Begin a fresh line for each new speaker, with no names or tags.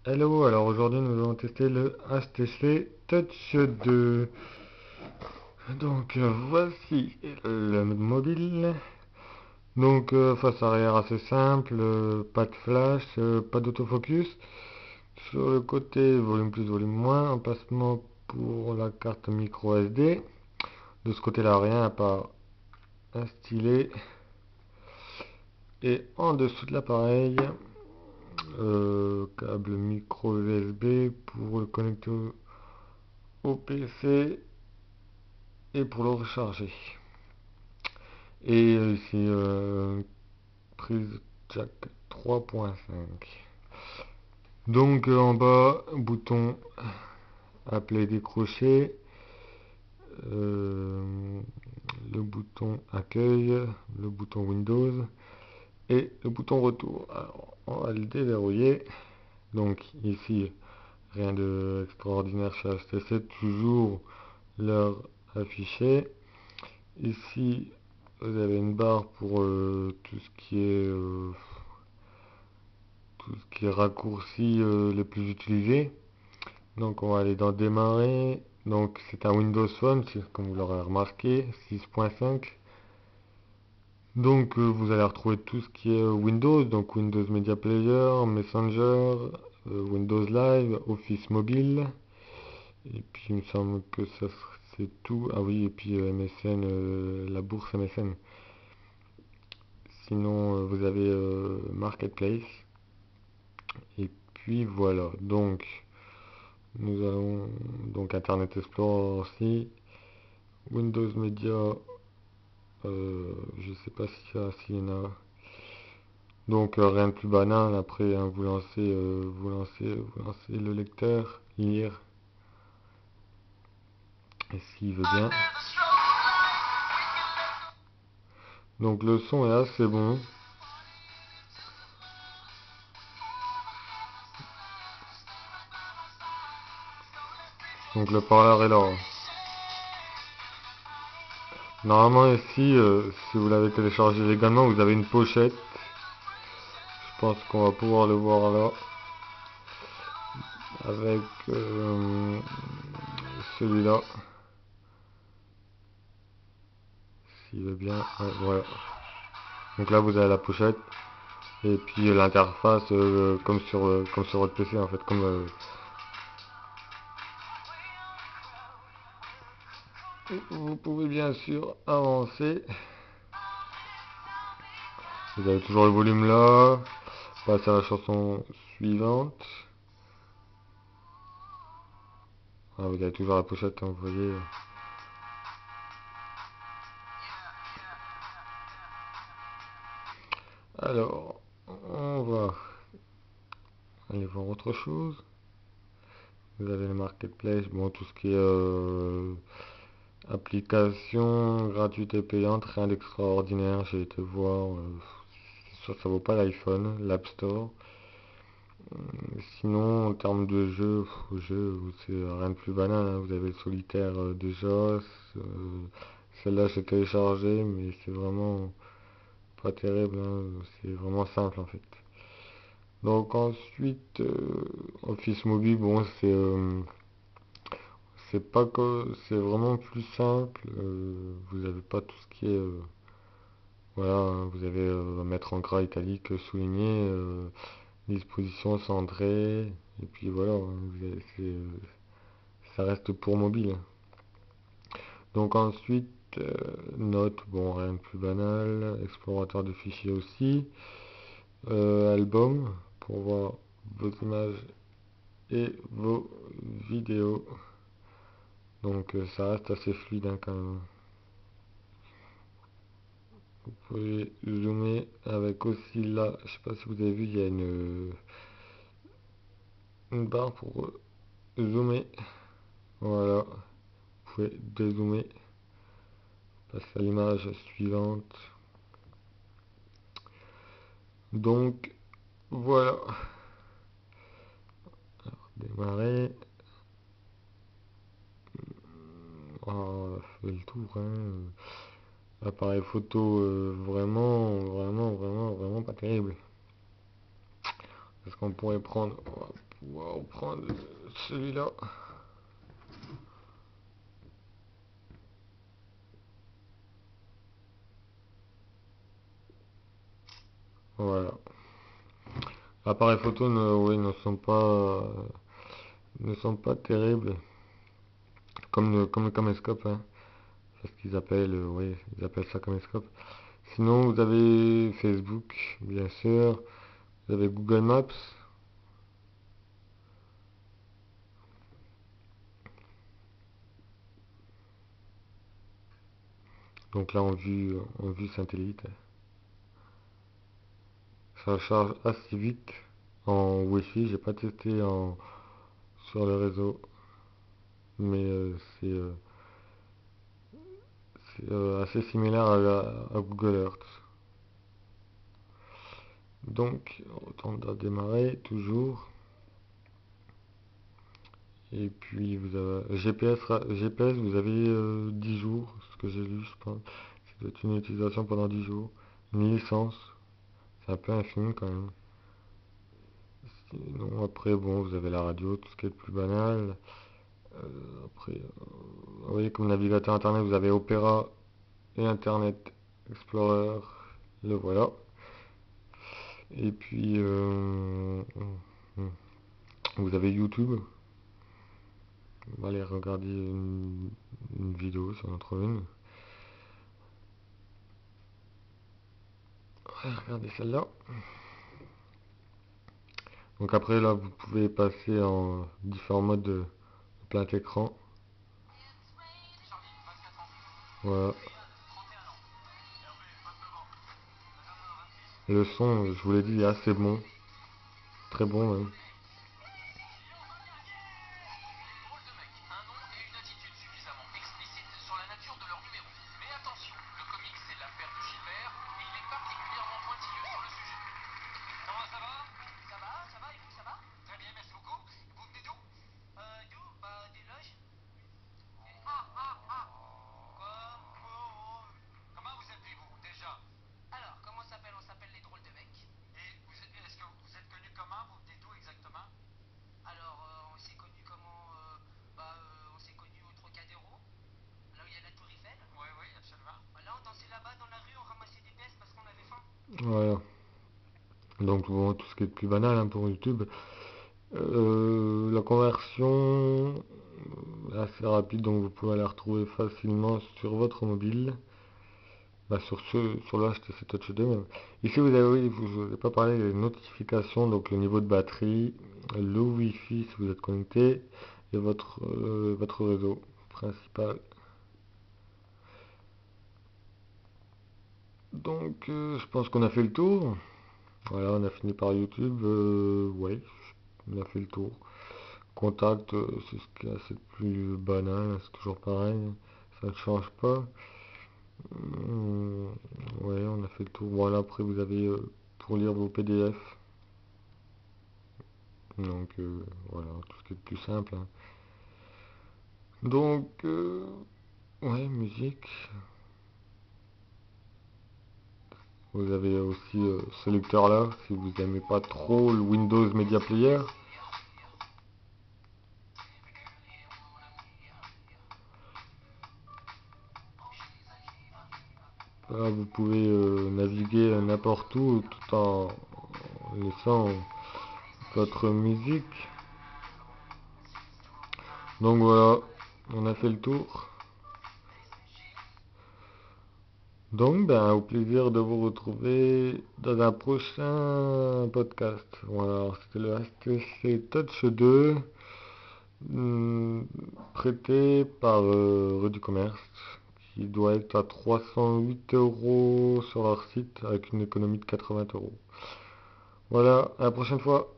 Hello, alors aujourd'hui nous allons tester le HTC Touch 2. Donc voici le mode mobile. Donc face arrière assez simple, pas de flash, pas d'autofocus. Sur le côté volume plus, volume moins, emplacement pour la carte micro SD. De ce côté là rien à part un stylet. Et en dessous de l'appareil, câble micro USB pour le connecter au PC et pour le recharger. Et ici, prise jack 3.5. Donc en bas, bouton appelé décrocher, euh, le bouton accueil, le bouton Windows et le bouton retour. Alors, on va le déverrouiller. Donc ici, rien d'extraordinaire chez HTC, toujours l'heure affichée. Ici, vous avez une barre pour tout ce qui est raccourci les plus utilisés. Donc on va aller dans démarrer. Donc c'est un Windows Phone, comme vous l'aurez remarqué, 6.5. Donc vous allez retrouver tout ce qui est Windows, donc Windows Media Player, Messenger, Windows Live, Office Mobile. Et puis il me semble que ça c'est tout. Ah oui, et puis MSN, la bourse MSN. Sinon vous avez Marketplace. Et puis voilà, donc nous allons donc Internet Explorer aussi, Windows Media, je sais pas s'il y en a. Donc rien de plus banal, après hein, vous lancez le lecteur, lire, et s'il veut bien. Donc le son est assez bon. Donc le parleur est là. Normalement ici, si vous l'avez téléchargé légalement, vous avez une pochette. Je pense qu'on va pouvoir le voir là. Avec celui-là, s'il veut bien. Ouais, voilà. Donc là, vous avez la pochette et puis l'interface comme sur votre PC en fait. Vous pouvez bien sûr avancer. Vous avez toujours le volume là. Passer à la chanson suivante. Ah, vous avez toujours la pochette, hein, vous voyez. Alors, on va aller voir autre chose. Vous avez le marketplace, bon, tout ce qui est application gratuite et payante, rien d'extraordinaire. J'ai été voir, c'est sûr que ça vaut pas l'iPhone, l'App Store. Sinon, en termes de jeu, c'est rien de plus banal, hein. Vous avez le solitaire déjà. Celle-là, j'ai téléchargé, mais c'est vraiment pas terrible, hein. C'est vraiment simple en fait. Donc ensuite, Office Mobile, bon, c'est pas que c'est vraiment plus simple. Vous avez pas tout ce qui est voilà, hein, vous avez mettre en gras italique, souligné, disposition centrée, et puis voilà, hein, ça reste pour mobile. Donc ensuite, notes, bon, rien de plus banal, explorateur de fichiers aussi, album pour voir vos images et vos vidéos. Donc ça reste assez fluide hein, quand même. Vous pouvez zoomer avec aussi là, je sais pas si vous avez vu, il y a une barre pour zoomer. Voilà, vous pouvez dézoomer, passer à l'image suivante. Donc voilà, démarrer. Ah, on a fait le tour, hein. Appareil photo vraiment pas terrible. Est-ce qu'on pourrait prendre, on va va reprendre celui-là. Voilà. L'appareil photo oui, ne sont pas terribles comme le caméscope, hein. C'est ce qu'ils appellent, oui, ils appellent ça caméscope. Sinon, vous avez Facebook, bien sûr. Vous avez Google Maps. Donc là, en vue satellite. Ça charge assez vite en Wi-Fi. J'ai pas testé sur le réseau, mais c'est assez similaire à Google Earth. Donc, autant de démarrer toujours. Et puis vous avez GPS, vous avez 10 jours, ce que j'ai lu, je pense. C'est une utilisation pendant 10 jours. Une licence, c'est un peu infini quand même. Sinon, après, bon, vous avez la radio, tout ce qui est le plus banal. Après, vous voyez, comme navigateur internet, vous avez Opera et Internet Explorer. Le voilà. Et puis, vous avez YouTube. On va aller regarder une vidéo, si on en trouve une. Ouais, regardez celle-là. Donc après, là, vous pouvez passer en différents modes de plein écran. Voilà. Le son, je vous l'ai dit, est assez bon. Très bon même. Voilà. Donc bon, tout ce qui est plus banal hein, pour YouTube. La conversion est assez rapide, donc vous pouvez la retrouver facilement sur votre mobile. Bah, sur le HTC Touch 2 même. Ici, vous avez, oui, je vous ai pas parlé des notifications, donc le niveau de batterie, le Wi-Fi si vous êtes connecté, et votre réseau principal. Donc, je pense qu'on a fait le tour. Voilà, on a fini par YouTube. Ouais, on a fait le tour. Contact, c'est ce qui est assez plus banal, c'est toujours pareil, ça ne change pas. Hum, ouais, on a fait le tour. Voilà, après vous avez pour lire vos PDF. Donc voilà, tout ce qui est le plus simple, hein. Donc, ouais, musique. Vous avez aussi ce lecteur-là, si vous n'aimez pas trop le Windows Media Player. Là, vous pouvez naviguer n'importe où tout en laissant votre musique. Donc voilà, on a fait le tour. Donc, ben, au plaisir de vous retrouver dans un prochain podcast. Voilà, c'était le HTC Touch 2, prêté par Rue du Commerce, qui doit être à 308 euros sur leur site avec une économie de 80 euros. Voilà, à la prochaine fois.